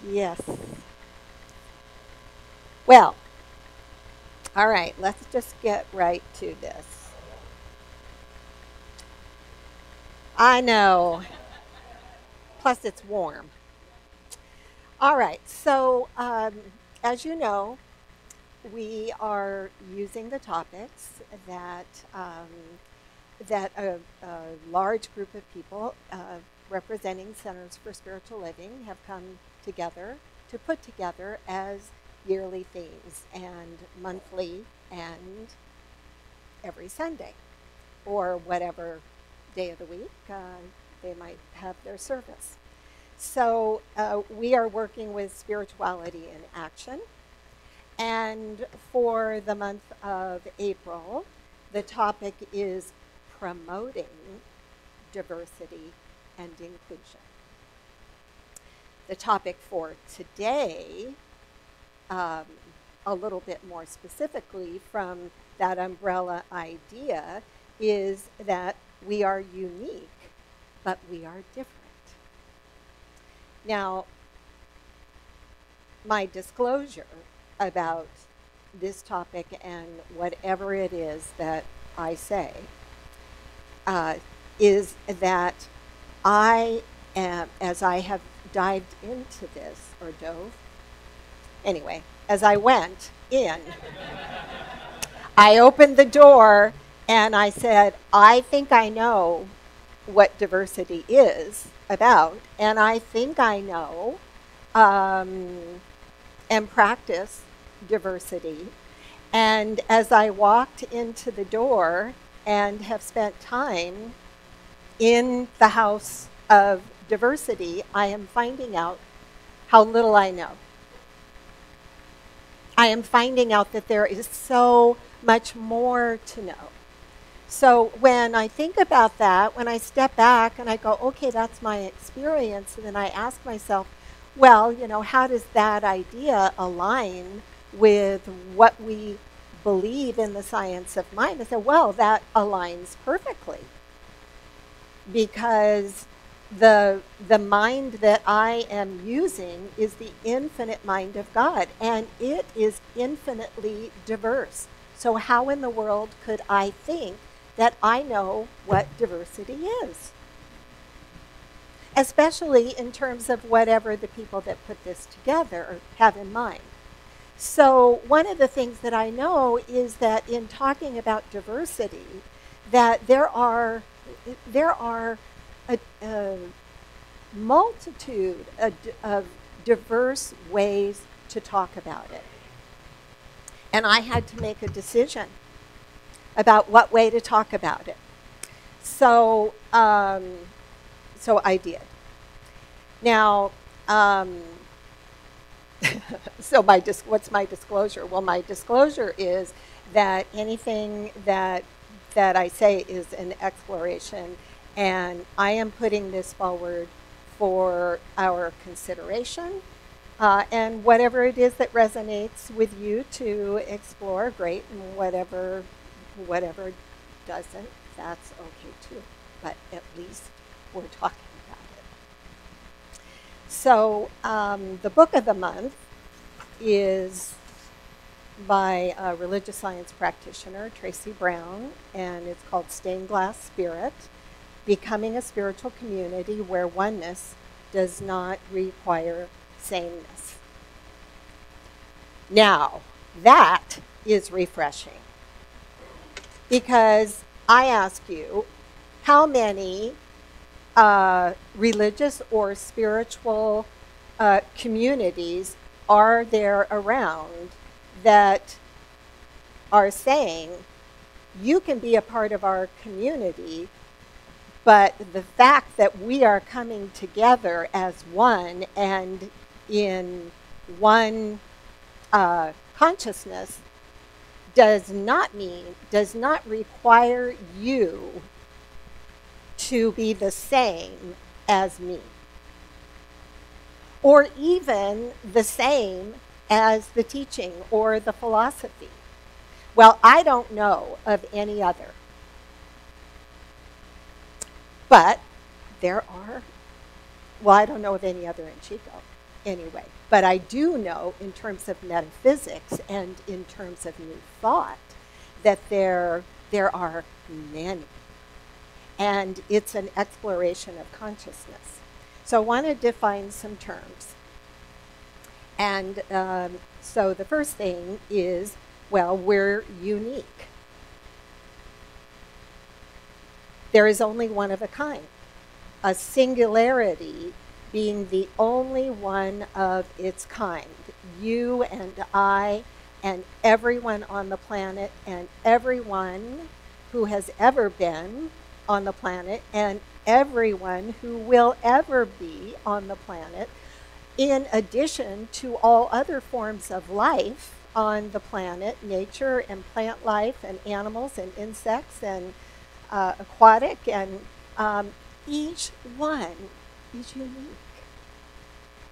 Yes. Well, all right, let's just get right to this. I know. Plus, it's warm. All right, so as you know, we are using the topics that a large group of people representing Centers for Spiritual Living have come together to put together as yearly themes and monthly and every Sunday or whatever day of the week they might have their service. So we are working with spirituality in action. And for the month of April, the topic is promoting diversity and inclusion. The topic for today, um, a little bit more specifically from that umbrella idea, is that we are unique, but we are different. Now, my disclosure about this topic and whatever it is that I say uh, is that I am, as I have dived into this, or dove, anyway, as I went in, I opened the door and I said, I think I know what diversity is about, and I think I know um, and practice diversity. And as I walked into the door and have spent time in the house of diversity, I am finding out how little I know. I am finding out that there is so much more to know. So when I think about that, when I step back and I go, okay, that's my experience, and then I ask myself, well, how does that idea align with what we believe in the science of mind? I said, well, that aligns perfectly because the mind that I am using is the infinite mind of God, and it is infinitely diverse. So how in the world could I think that I know what diversity is? Especially in terms of whatever the people that put this together have in mind. So one of the things that I know is that in talking about diversity, that there are a multitude of diverse ways to talk about it. And I had to make a decision about what way to talk about it. So, so I did. Now, so what's my disclosure? Well, my disclosure is that anything that I say is an exploration, and I am putting this forward for our consideration. And whatever it is that resonates with you to explore, great, and whatever doesn't, that's okay too. But at least we're talking about it. So the book of the month is by a religious science practitioner, Tracy Brown, and it's called Stained Glass Spirit, Becoming a Spiritual Community Where Oneness Does Not Require Sameness. Now, that is refreshing because I ask you, how many religious or spiritual communities are there around that are saying you can be a part of our community, but the fact that we are coming together as one and in one consciousness does not require you to be the same as me, or even the same as the teaching or the philosophy. Well, I don't know of any other. But there are, well, I don't know of any other in Chico. anyway. But I do know in terms of metaphysics and in terms of new thought that there are many. And it's an exploration of consciousness. So I want to define some terms. And so the first thing is, well, we're unique. There is only one of a kind. A singularity being the only one of its kind. You and I and everyone on the planet and everyone who has ever been on the planet and everyone who will ever be on the planet, in addition to all other forms of life on the planet, nature and plant life and animals and insects and aquatic, and each one is unique.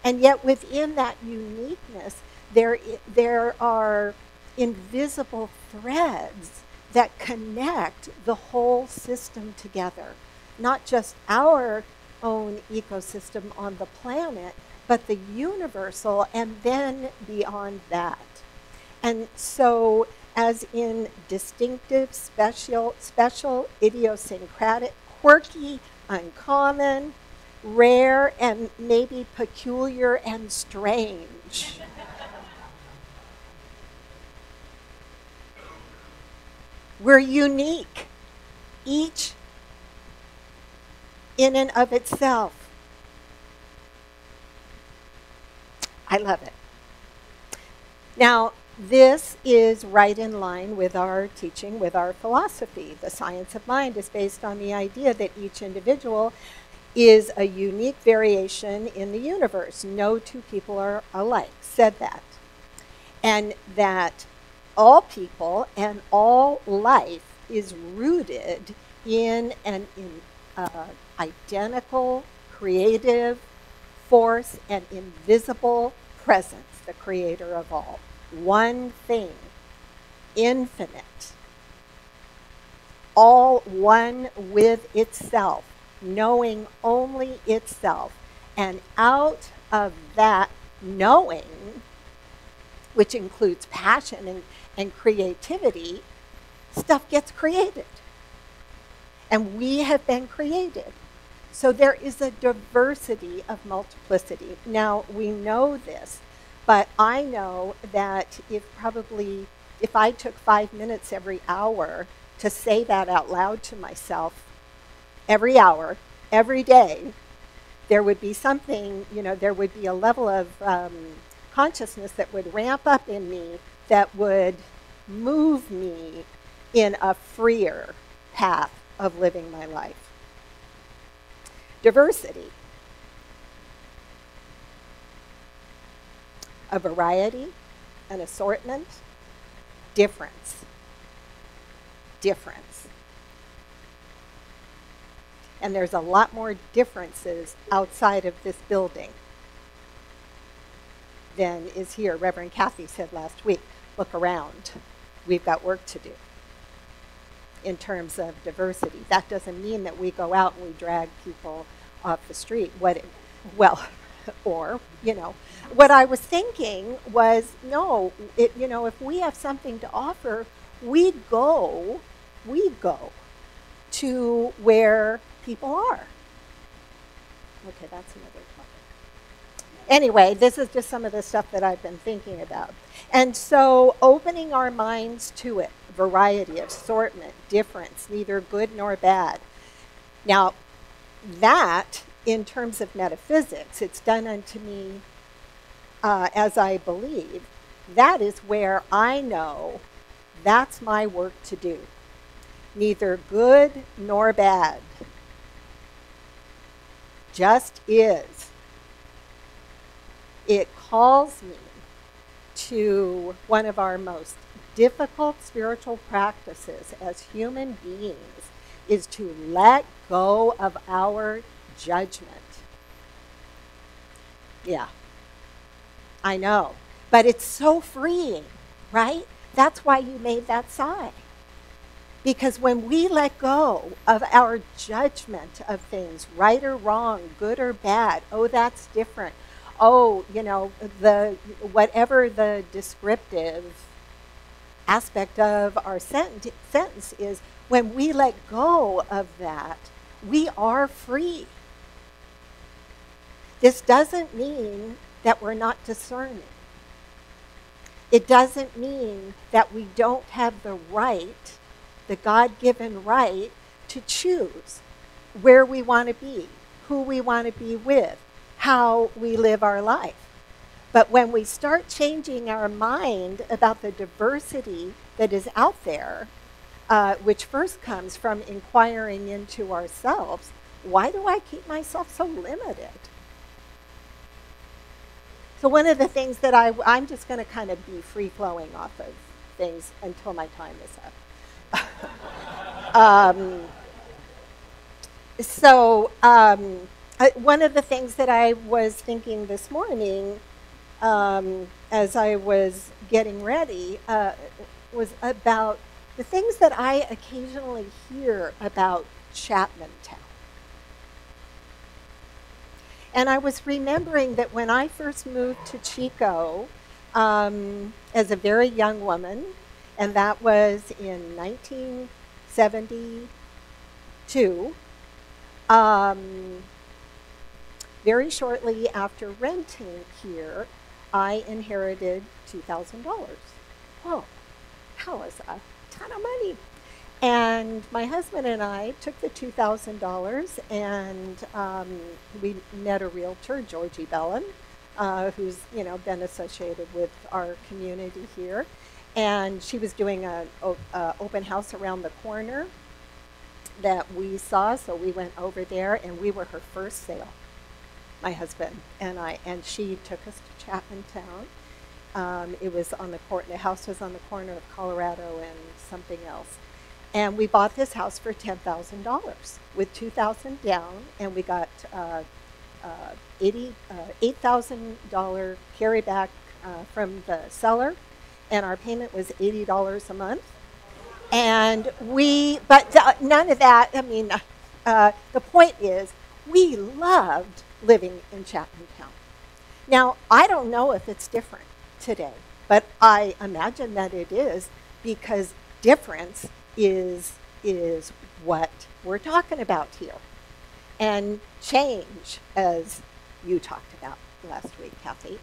And yet within that uniqueness, there are invisible threads that connect the whole system together. Not just our own ecosystem on the planet, but the universal, and then beyond that. And so, as in distinctive, special, idiosyncratic, quirky, uncommon, rare, and maybe peculiar and strange. We're unique, each in and of itself. I love it. Now, this is right in line with our teaching, with our philosophy. The science of mind is based on the idea that each individual is a unique variation in the universe. No two people are alike, said that. And that all people and all life is rooted in an identical, creative force and invisible presence, the creator of all. One thing, infinite, all one with itself, knowing only itself. And out of that knowing, which includes passion and creativity, stuff gets created. And we have been created. So there is a diversity of multiplicity. Now, we know this, but I know that if I took 5 minutes every hour to say that out loud to myself, every hour, every day, there would be something, there would be a level of consciousness that would ramp up in me that would move me in a freer path of living my life. Diversity. A variety, an assortment, difference. Difference. And there's a lot more differences outside of this building than is here. Reverend Kathy said last week, look around. We've got work to do in terms of diversity. That doesn't mean that we go out and we drag people off the street. What I was thinking was, no, if we have something to offer, we go to where people are. Okay, that's another topic. Anyway, this is just some of the stuff that I've been thinking about. And so opening our minds to it, variety, assortment, difference, neither good nor bad. Now, that, in terms of metaphysics, it's done unto me as I believe. That is where I know that's my work to do. Neither good nor bad. Just is. It calls me to one of our most difficult spiritual practices as human beings is to let go of our judgment. Yeah, I know. But it's so freeing, right? That's why you made that sign. Because when we let go of our judgment of things, right or wrong, good or bad, oh, that's different. oh, you know, the whatever the descriptive aspect of our sentence is, when we let go of that, we are free. This doesn't mean that we're not discerning. It doesn't mean that we don't have the right, the God-given right, to choose where we want to be, who we want to be with, how we live our life. But when we start changing our mind about the diversity that is out there, which first comes from inquiring into ourselves, why do I keep myself so limited? So one of the things that I'm just going to kind of be free-flowing off of things until my time is up. One of the things that I was thinking this morning as I was getting ready was about the things that I occasionally hear about Chapman Town. And I was remembering that when I first moved to Chico as a very young woman, and that was in 1972, very shortly after renting here, I inherited $2,000. Whoa, that was a ton of money. And my husband and I took the $2,000 and we met a realtor, Georgie Bellin, who's been associated with our community here. And she was doing an open house around the corner that we saw, so we went over there, and we were her first sale, my husband and I. And she took us to Chapman Town. It was on the the house was on the corner of Colorado and something else. And we bought this house for $10,000 with $2,000 down, and we got $8,000 carryback from the seller, and our payment was $80 a month. And none of that. I mean, the point is, we loved living in Chapman Town. Now, I don't know if it's different today, but I imagine that it is, because difference is what we're talking about here. And change, as you talked about last week, Kathy,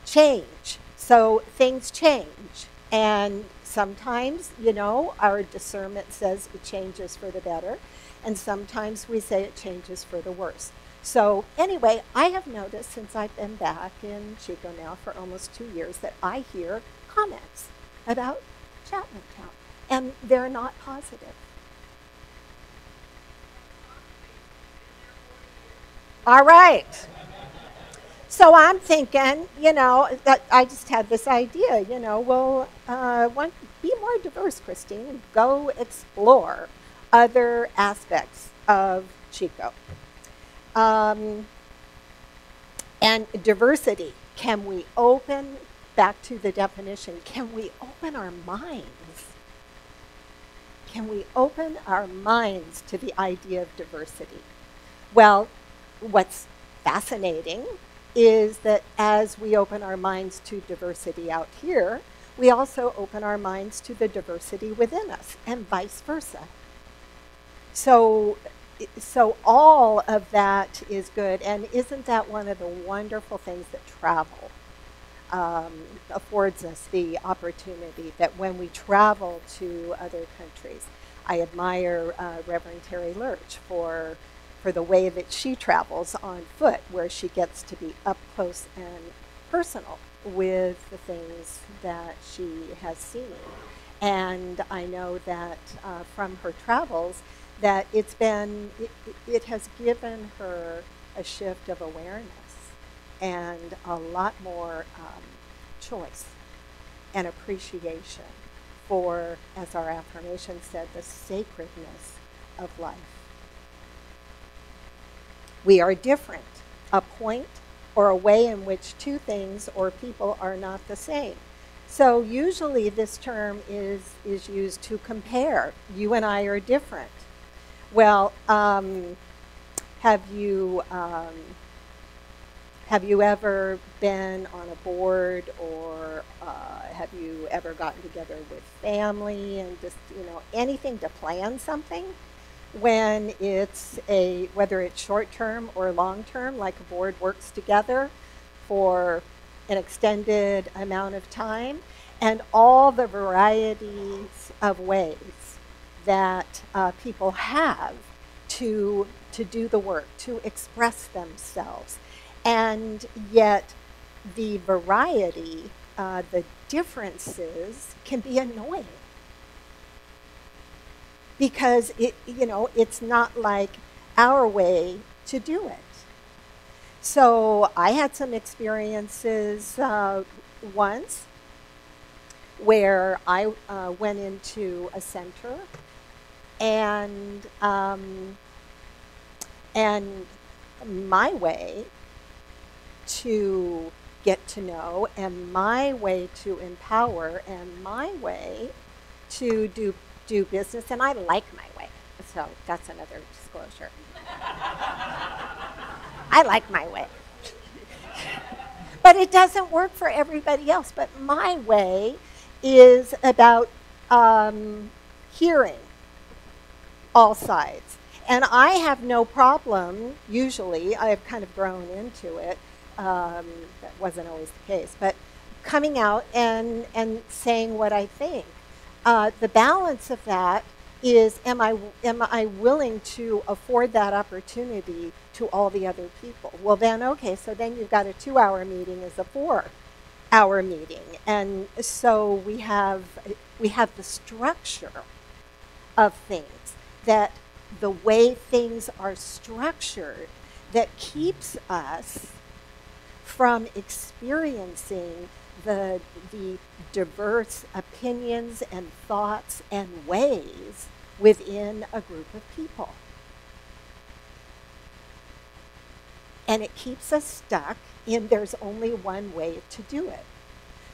change. So things change. And sometimes, our discernment says it changes for the better. And sometimes we say it changes for the worse. So anyway, I have noticed since I've been back in Chico now for almost 2 years that I hear comments about Chapman Town. And they're not positive. All right. So I'm thinking, that I just had this idea, we'll be more diverse, Christine, and go explore other aspects of Chico. And diversity, can we open, back to the definition, can we open our minds? Can we open our minds to the idea of diversity? Well, what's fascinating is that as we open our minds to diversity out here, we also open our minds to the diversity within us, and vice versa. So all of that is good, and isn't that one of the wonderful things that travel affords us, the opportunity that when we travel to other countries? I admire Reverend Terry Lurch for the way that she travels on foot, where she gets to be up close and personal with the things that she has seen. And I know that from her travels, that it has given her a shift of awareness and a lot more choice and appreciation for, as our affirmation said, the sacredness of life. We are different, a point or a way in which two things or people are not the same. So usually this term is used to compare. You and I are different. Well, have you Have you ever been on a board, or have you ever gotten together with family and just, anything to plan something? When it's whether it's short term or long term, like a board works together for an extended amount of time, and all the varieties of ways that people have to do the work, to express themselves. And yet, the variety, the differences can be annoying because it's not like our way to do it. So I had some experiences once where I went into a center, and and my way to get to know, and my way to empower, and my way to do business, and I like my way. So that's another disclosure. I like my way. But it doesn't work for everybody else. But my way is about hearing all sides. And I have no problem, usually, I've kind of grown into it. That wasn't always the case. But coming out and saying what I think. The balance of that is, am I willing to afford that opportunity to all the other people? Well, then, okay, so then you've got a 2-hour meeting as a 4-hour meeting. And so we have the structure of things, that the way things are structured, that keeps us from experiencing the diverse opinions and thoughts and ways within a group of people. And it keeps us stuck in there's only one way to do it.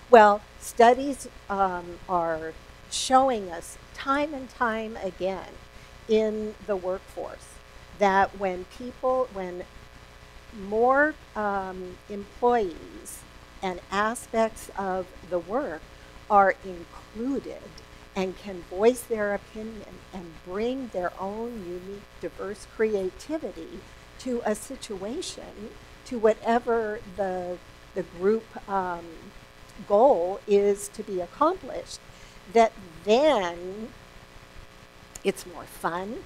Well, studies are showing us time and time again in the workforce that when more employees and aspects of the work are included and can voice their opinion and bring their own unique, diverse creativity to a situation, to whatever the group goal is to be accomplished, that then it's more fun.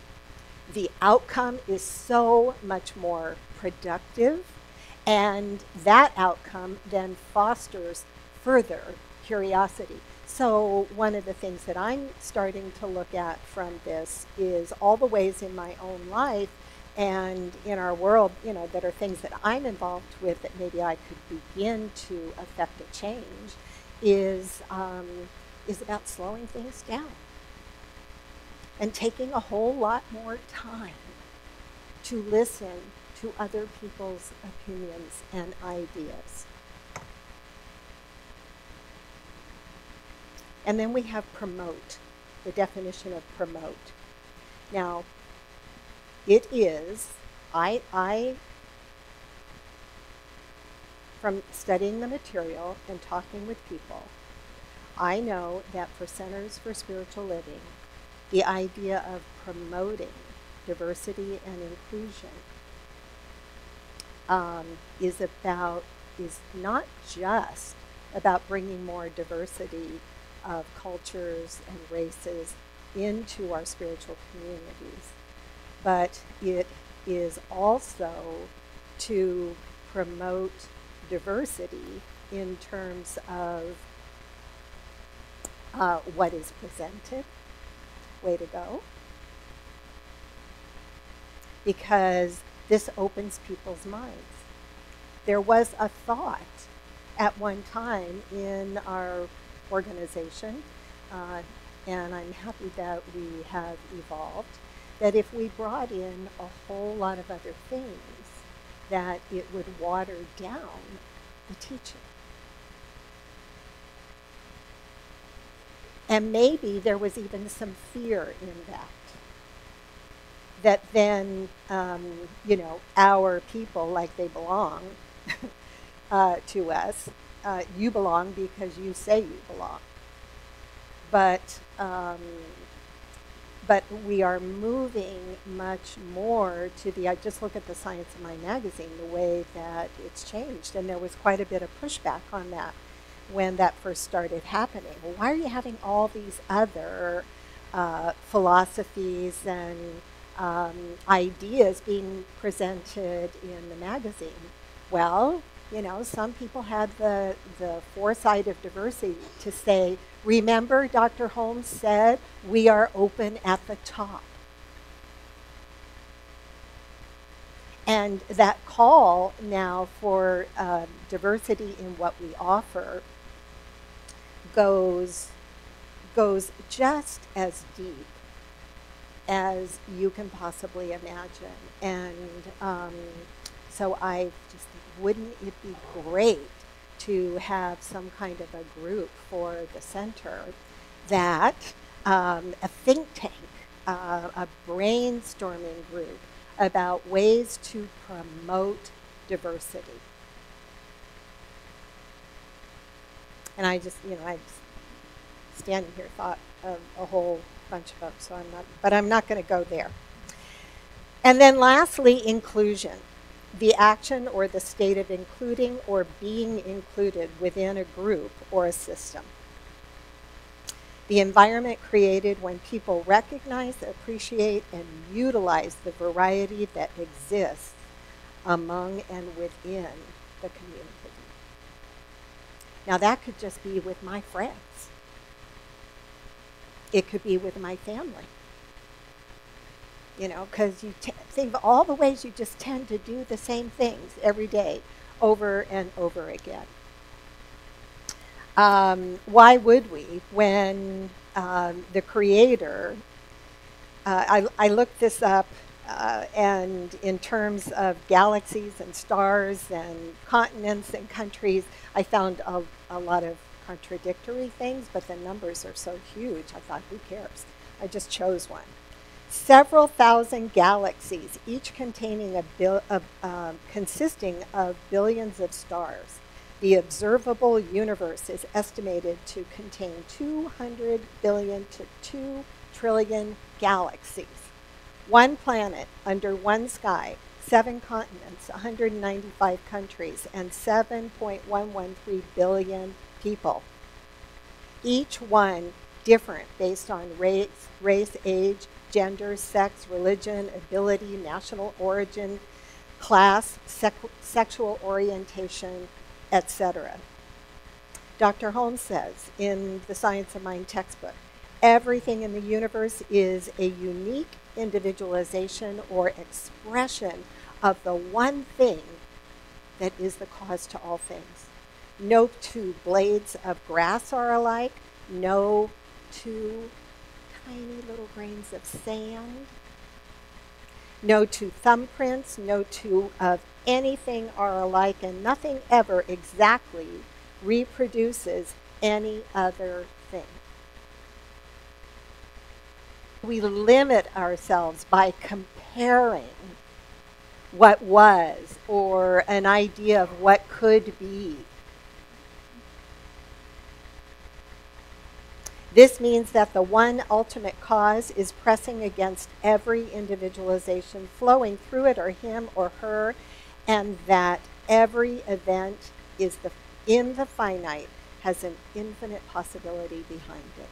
The outcome is so much more productive, and that outcome then fosters further curiosity. So one of the things that I'm starting to look at from this is all the ways in my own life and in our world, that are things that I'm involved with that maybe I could begin to affect a change, is about slowing things down and taking a whole lot more time to listen to other people's opinions and ideas. And then we have promote, the definition of promote. Now, it is, from studying the material and talking with people, I know that for Centers for Spiritual Living, the idea of promoting diversity and inclusion is not just about bringing more diversity of cultures and races into our spiritual communities, but it is also to promote diversity in terms of what is presented. Way to go. Because this opens people's minds. There was a thought at one time in our organization, and I'm happy that we have evolved, that if we brought in a whole lot of other things, that it would water down the teaching. And maybe there was even some fear in that then, our people, like they belong, to us. You belong because you say you belong. But but we are moving much more to the, I just look at the Science of Mind magazine, the way that it's changed. And there was quite a bit of pushback on that when that first started happening. Well, why are you having all these other philosophies and ideas being presented in the magazine? Well, some people had the foresight of diversity to say, remember, Dr. Holmes said, we are open at the top. And that call now for diversity in what we offer goes just as deep as you can possibly imagine. And so I just think, wouldn't it be great to have some kind of a group for the center that, a think tank, a brainstorming group about ways to promote diversity. And I just standing here thought of a whole bunch of them, so I'm not going to go there. And then lastly, inclusion. The action or the state of including or being included within a group or a system. The environment created when people recognize, appreciate, and utilize the variety that exists among and within the community. Now that could just be with my friends. It could be with my family. Because you think of all the ways you just tend to do the same things every day, over and over again. Why would we when the Creator, I looked this up, and in terms of galaxies and stars and continents and countries, I found a lot of contradictory things, but the numbers are so huge, I thought, who cares? I just chose one. Several thousand galaxies, each containing consisting of billions of stars. The observable universe is estimated to contain 200 billion to 2 trillion galaxies. One planet under one sky, 7 continents, 195 countries, and 7.113 billion people. Each one different based on race, age, gender, sex, religion, ability, national origin, class, sexual orientation, etc. Dr. Holmes says in the Science of Mind textbook, everything in the universe is a unique individualization or expression of the one thing that is the cause to all things. No two blades of grass are alike, no two tiny little grains of sand. No two thumbprints, no two of anything are alike, and nothing ever exactly reproduces any other thing. We limit ourselves by comparing what was or an idea of what could be. This means that the one ultimate cause is pressing against every individualization flowing through it, or him or her, and that every event is in the finite has an infinite possibility behind it.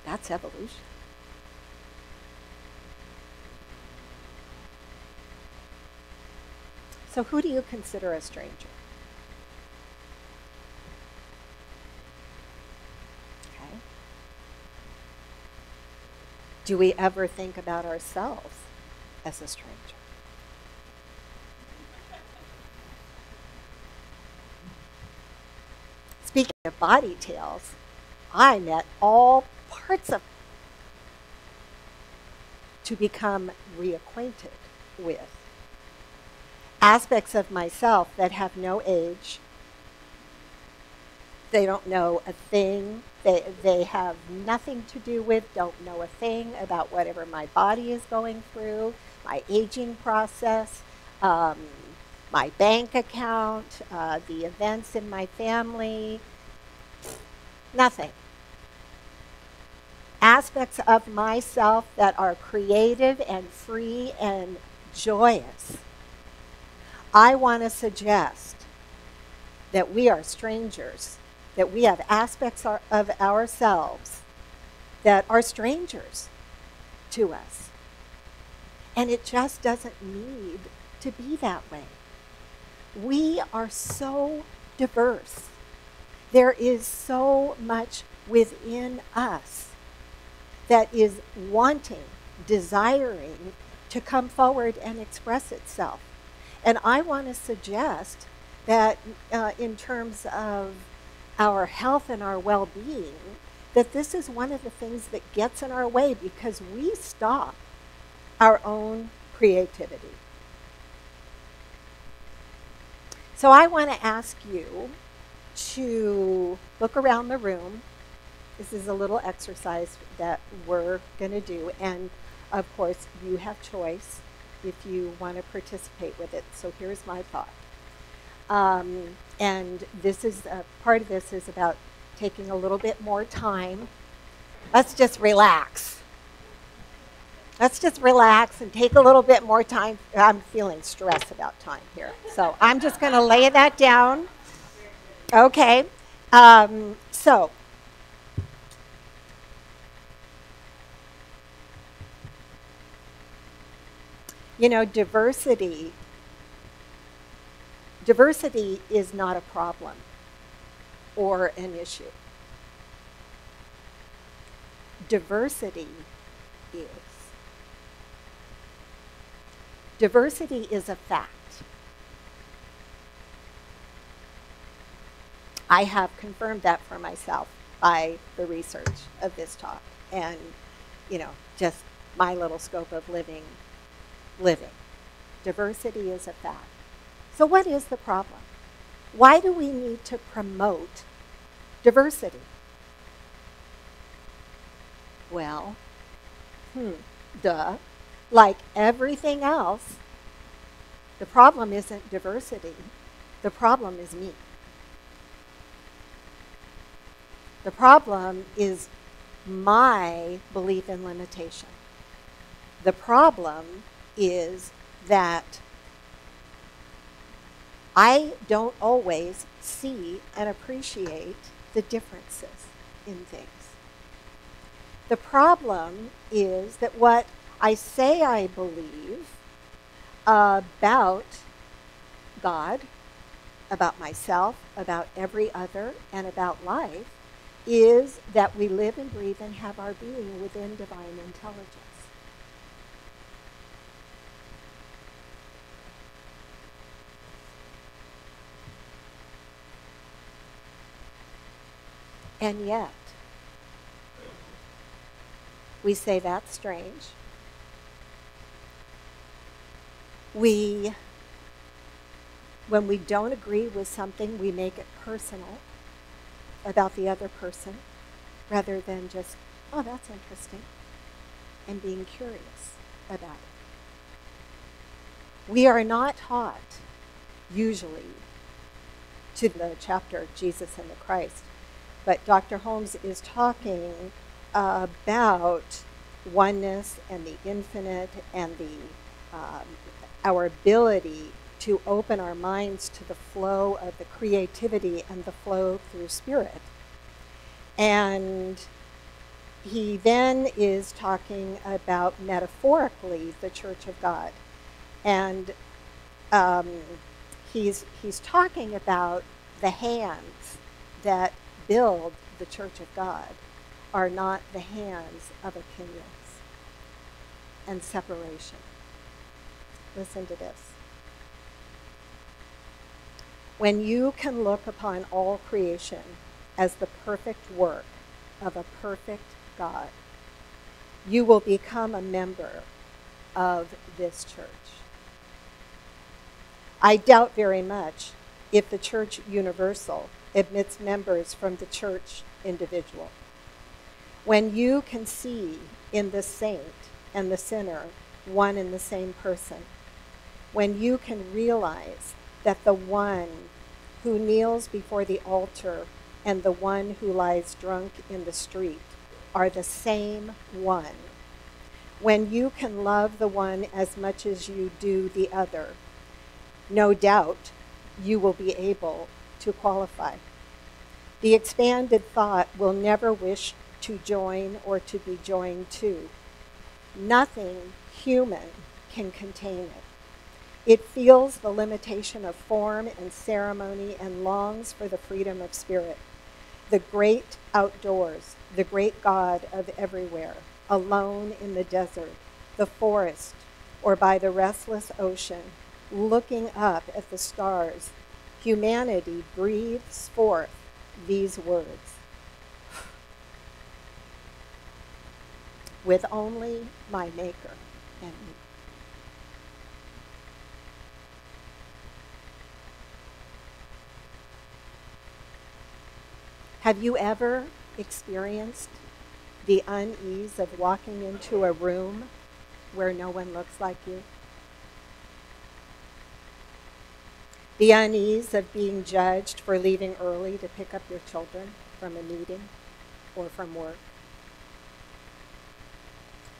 That's evolution. So who do you consider a stranger? Do we ever think about ourselves as a stranger? Speaking of body tales, I met all parts of to become reacquainted with. Aspects of myself that have no age. They don't know a thing. They have nothing to do with, don't know a thing about whatever my body is going through, my aging process. um, my bank account, the events in my family, nothing. Aspects of myself that are creative and free and joyous. I want to suggest that we are strangers, that we have aspects of ourselves that are strangers to us. And it just doesn't need to be that way. We are so diverse. There is so much within us that is wanting, desiring to come forward and express itself. And I want to suggest that in terms of our health and our well-being, that this is one of the things that gets in our way because we stop our own creativity. So I want to ask you to look around the room. This is a little exercise that we're going to do. And of course, you have choice if you want to participate with it. So here's my thought. And this is part of this is about taking a little bit more time. Let's just relax. Let's just relax and take a little bit more time. I'm feeling stressed about time here. So I'm just going to lay that down. Okay. So you know, diversity is not a problem or an issue. Diversity is. Diversity is a fact. I have confirmed that for myself by the research of this talk and, you know, just my little scope of living. Diversity is a fact. So what is the problem? Why do we need to promote diversity? Well, duh. Like everything else, the problem isn't diversity. The problem is me. The problem is my belief in limitation. The problem is that I don't always see and appreciate the differences in things. The problem is that what I say I believe about God, about myself, about every other, and about life is that we live and breathe and have our being within divine intelligence. And yet, we say that's strange. When we don't agree with something, we make it personal about the other person rather than just, oh, that's interesting, and being curious about it. We are not taught, usually, to the chapter Jesus and the Christ, but Dr. Holmes is talking about oneness and the infinite and our ability to open our minds to the flow of the creativity and the flow through spirit. And he then is talking about metaphorically the Church of God. And he's talking about the hands that build the Church of God are not the hands of opinions and separation. Listen to this. When you can look upon all creation as the perfect work of a perfect God, you will become a member of this church. I doubt very much if the Church Universal admits members from the church individual. When you can see in the saint and the sinner one and the same person, when you can realize that the one who kneels before the altar and the one who lies drunk in the street are the same one. When you can love the one as much as you do the other, no doubt you will be able to qualify. The expanded thought will never wish to join or to be joined to. Nothing human can contain it. It feels the limitation of form and ceremony and longs for the freedom of spirit. The great outdoors, the great God of everywhere, alone in the desert, the forest, or by the restless ocean, looking up at the stars, humanity breathes forth these words. With only my Maker and me. Have you ever experienced the unease of walking into a room where no one looks like you? The unease of being judged for leaving early to pick up your children from a meeting or from work?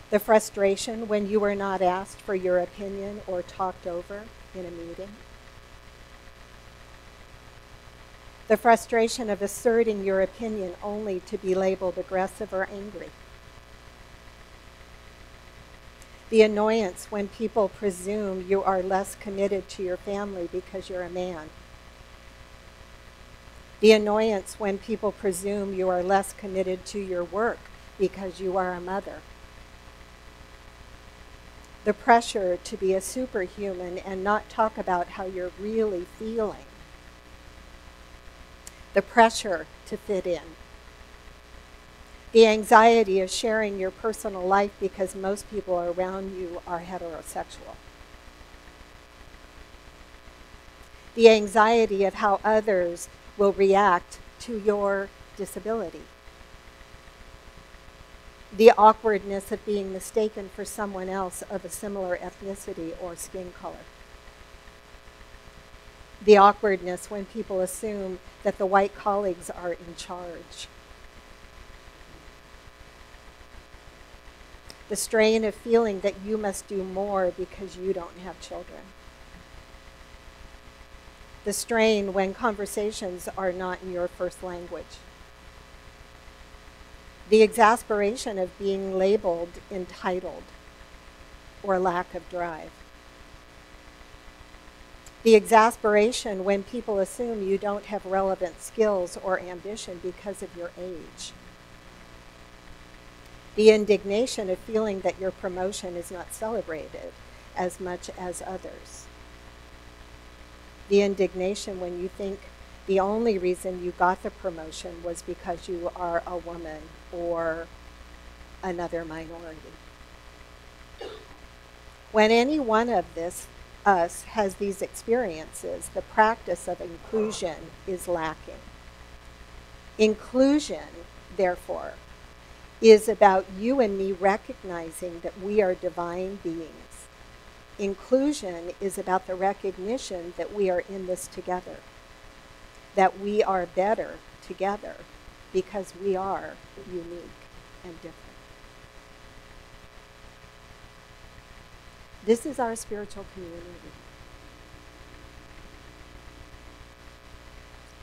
The frustration when you were not asked for your opinion or talked over in a meeting? The frustration of asserting your opinion only to be labeled aggressive or angry? The annoyance when people presume you are less committed to your family because you're a man? The annoyance when people presume you are less committed to your work because you are a mother? The pressure to be a superhuman and not talk about how you're really feeling? The pressure to fit in? The anxiety of sharing your personal life because most people around you are heterosexual? The anxiety of how others will react to your disability? The awkwardness of being mistaken for someone else of a similar ethnicity or skin color? The awkwardness when people assume that the white colleagues are in charge? The strain of feeling that you must do more because you don't have children? The strain when conversations are not in your first language? The exasperation of being labeled entitled or lack of drive? The exasperation when people assume you don't have relevant skills or ambition because of your age? The indignation of feeling that your promotion is not celebrated as much as others? The indignation when you think the only reason you got the promotion was because you are a woman or another minority? When any one of us has these experiences, the practice of inclusion is lacking. Inclusion, therefore, is about you and me recognizing that we are divine beings. Inclusion is about the recognition that we are in this together, that we are better together because we are unique and different. This is our spiritual community.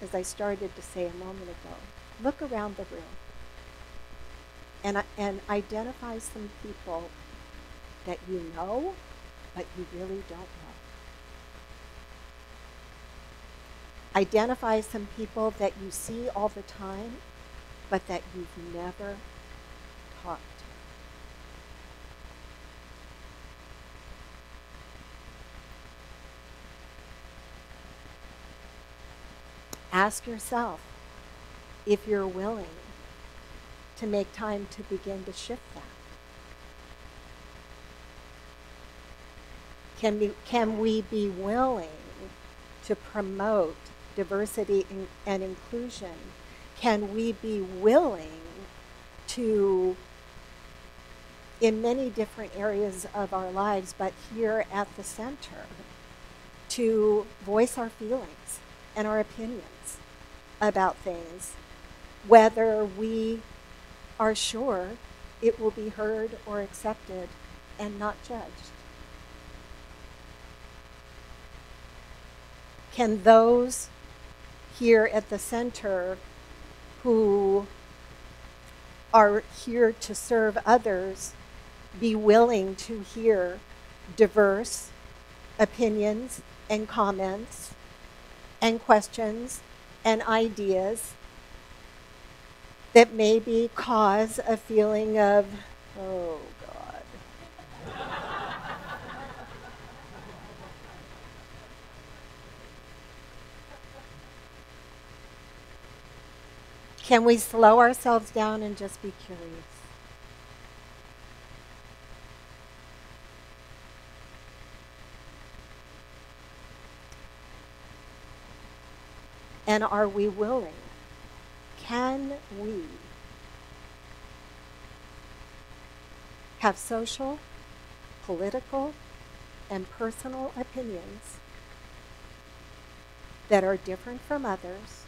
As I started to say a moment ago, look around the room and identify some people that you know, but you really don't know. Identify some people that you see all the time, but that you've never talked to. Ask yourself if you're willing to make time to begin to shift that. Can we be willing to promote diversity and inclusion? Can we be willing to, in many different areas of our lives, but here at the center, to voice our feelings and our opinions about things, whether we are sure it will be heard or accepted and not judged. Can those here at the center who are here to serve others be willing to hear diverse opinions and comments and questions and ideas that maybe cause a feeling of, oh God. Can we slow ourselves down and just be curious? And are we willing? Can we have social, political, and personal opinions that are different from others,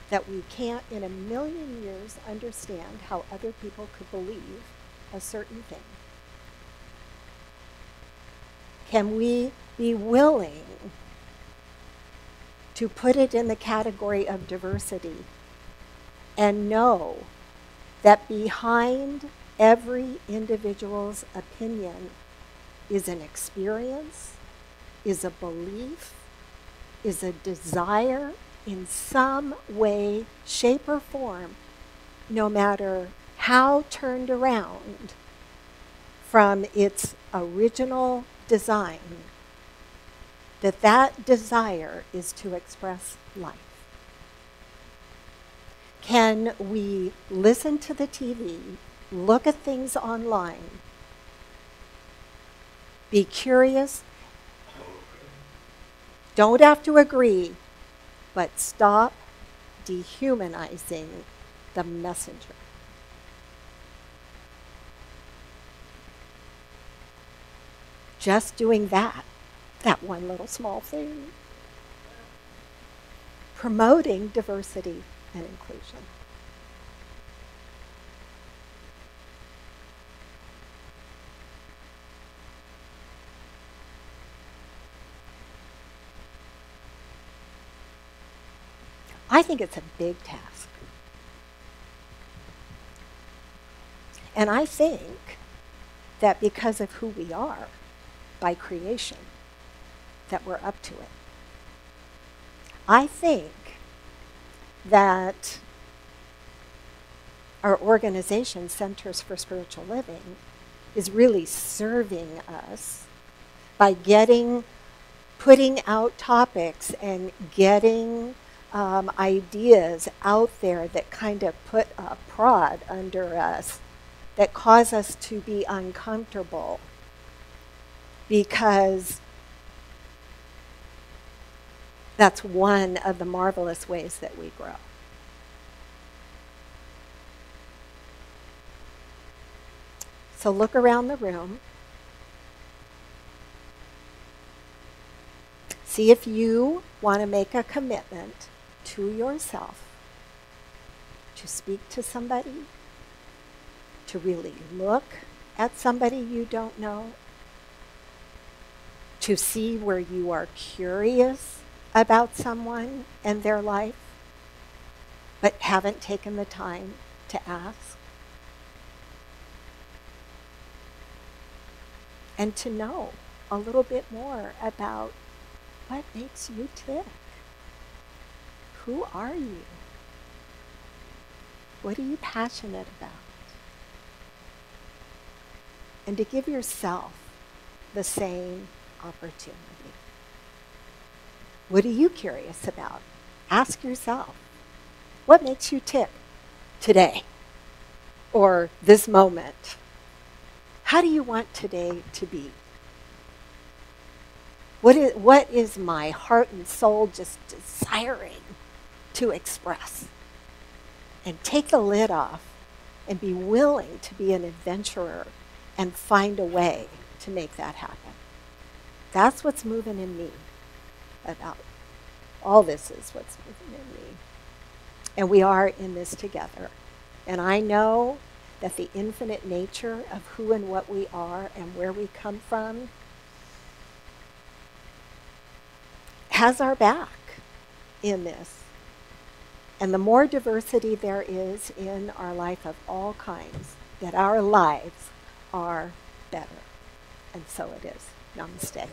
that we can't in a million years understand how other people could believe a certain thing? Can we be willing to put it in the category of diversity and know that behind every individual's opinion is an experience, is a belief, is a desire in some way, shape, or form, no matter how turned around from its original design, that desire is to express life? Can we listen to the TV, look at things online, be curious, don't have to agree, but stop dehumanizing the messenger? Just doing that one little small thing, promoting diversity and inclusion. I think it's a big task. And I think that because of who we are by creation, that we're up to it. I think that our organization, Centers for Spiritual Living, is really serving us by putting out topics and getting ideas out there that kind of put a prod under us, that cause us to be uncomfortable, because that's one of the marvelous ways that we grow. So look around the room. See if you want to make a commitment to yourself to speak to somebody, to really look at somebody you don't know, to see where you are curious about someone and their life, but haven't taken the time to ask. And to know a little bit more about what makes you tick. Who are you? What are you passionate about? And to give yourself the same opportunity. What are you curious about? Ask yourself, what makes you tick today or this moment? How do you want today to be? What is my heart and soul just desiring to express? And take the lid off and be willing to be an adventurer and find a way to make that happen. That's what's moving in me about all this is what's moving in me. And we are in this together. And I know that the infinite nature of who and what we are and where we come from has our back in this. And the more diversity there is in our life of all kinds, that our lives are better. And so it is. Namaste.